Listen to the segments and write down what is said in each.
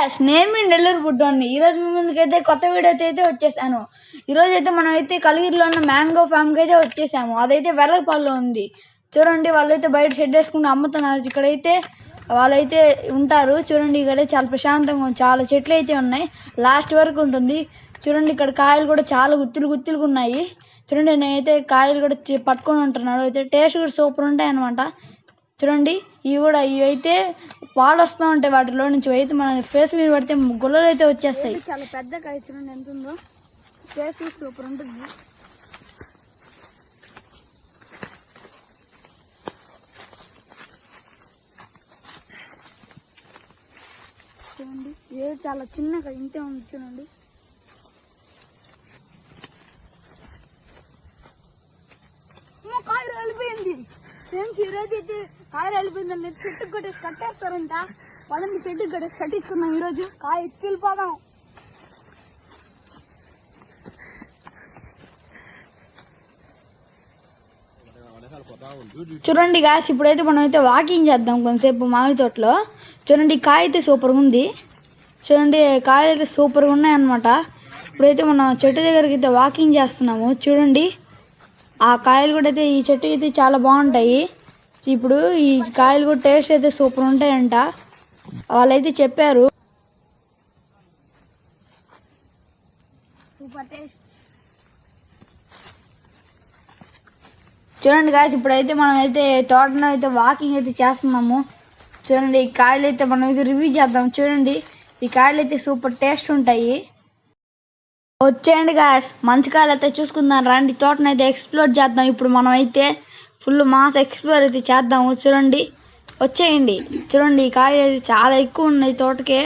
Gas నేను మీ నెల్లూరు పుట్టాను. ఈరోజు మీ ముందుకైతే కొత్త వీడియోతో అయితే వచ్చేసాను. ఈరోజు అయితే మనం అయితే కలిగిరిలో ఉన్న మ్యాంగో ఫామ్కి అయితే వచ్చేసాము. అదైతే వెలగపాల్లో ఉంది. చూడండి, వాళ్ళైతే బయట షెడ్ వేసుకుని అమ్ముతున్నారు. ఇక్కడైతే వాళ్ళైతే ఉంటారు. చూడండి, ఇక్కడ చాలా ప్రశాంతంగా చాలా చెట్లు అయితే ఉన్నాయి. లాస్ట్ వరకు ఉంటుంది. చూడండి, ఇక్కడ కాయలు కూడా చాలా గుత్తులుగా ఉన్నాయి. చూడండి, నేనైతే కాయలు కూడా పట్టుకొని ఉంటున్నాడు. అయితే టేస్ట్ కూడా సూపర్ ఉంటాయి అనమాట. చూడండి, ఇవి అయితే పాలు వస్తూ ఉంటాయి. వాటిలో నుంచి అయితే మన ఫేస్ మీద పడితే గుల్లలు అయితే వచ్చేస్తాయి. చాలా పెద్ద కాయ చూడండి ఎంత ఉందో. టేస్ట్ సూపర్ ఉంటుంది. చూడండి, ఏ చాలా చిన్నగా ఇంతే ఉంది. చూడండి, కాయ వెళ్ళిపోయింది ఫ్రెండ్స్. ఈరోజు అయితే కాయ వెళ్ళిపోయిందండి. చెట్టుకు కట్టేసి కట్టేస్తారంట. పదండి, చెట్టుకు కట్టేసి కట్టించుకున్నాం. ఈరోజు కాయ ఎత్తి వెళ్ళిపోదాం. చూడండి గాస్, ఇప్పుడైతే మనం అయితే వాకింగ్ చేద్దాం కొంతసేపు మామిడి తోటలో. చూడండి, కాయ అయితే సూపర్గా ఉంది. చూడండి, కాయలు అయితే సూపర్గా ఉన్నాయన్నమాట. ఇప్పుడైతే మనం చెట్టు దగ్గరికి అయితే వాకింగ్ చేస్తున్నాము. చూడండి, ఆ కాయలు కూడా అయితే ఈ చెట్టు అయితే చాలా బాగుంటాయి. ఇప్పుడు ఈ కాయలు కూడా టేస్ట్ అయితే సూపర్ ఉంటాయంట. వాళ్ళైతే చెప్పారు. చూడండి గాయస్, ఇప్పుడైతే మనం అయితే తోటలో అయితే వాకింగ్ అయితే చేస్తున్నాము. చూడండి, ఈ కాయలు అయితే మనం అయితే రివ్యూ చేద్దాం. చూడండి, ఈ కాయలు అయితే సూపర్ టేస్ట్ ఉంటాయి. వచ్చేయండి గాయస్, మంచి కాయలు అయితే చూసుకుందాం రండి. తోటను అయితే ఎక్స్ప్లోర్ చేద్దాం. ఇప్పుడు మనం అయితే ఫుల్ మాస్ ఎక్స్ప్లోర్ అయితే చేద్దాము. చూడండి, వచ్చేయండి. చూడండి, ఈ కాయలు అయితే చాలా ఎక్కువ ఉన్నాయి తోటకే.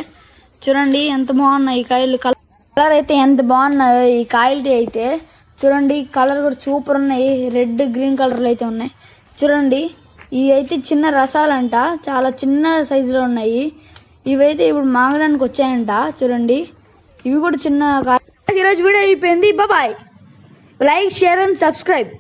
చూడండి ఎంత బాగున్నాయి ఈ కాయలు. కలర్ అయితే ఎంత బాగున్నాయో ఈ కాయలు అయితే. చూడండి, కలర్ కూడా సూపర్ ఉన్నాయి. రెడ్ గ్రీన్ కలర్లు అయితే ఉన్నాయి. చూడండి, ఇవి అయితే చిన్న రసాలంట. చాలా చిన్న సైజులో ఉన్నాయి. ఇవైతే ఇప్పుడు మాగడానికి వచ్చాయంట. చూడండి, ఇవి కూడా చిన్న. ఈరోజు వీడియో అయిపోయింది. Bye. Like, share and subscribe.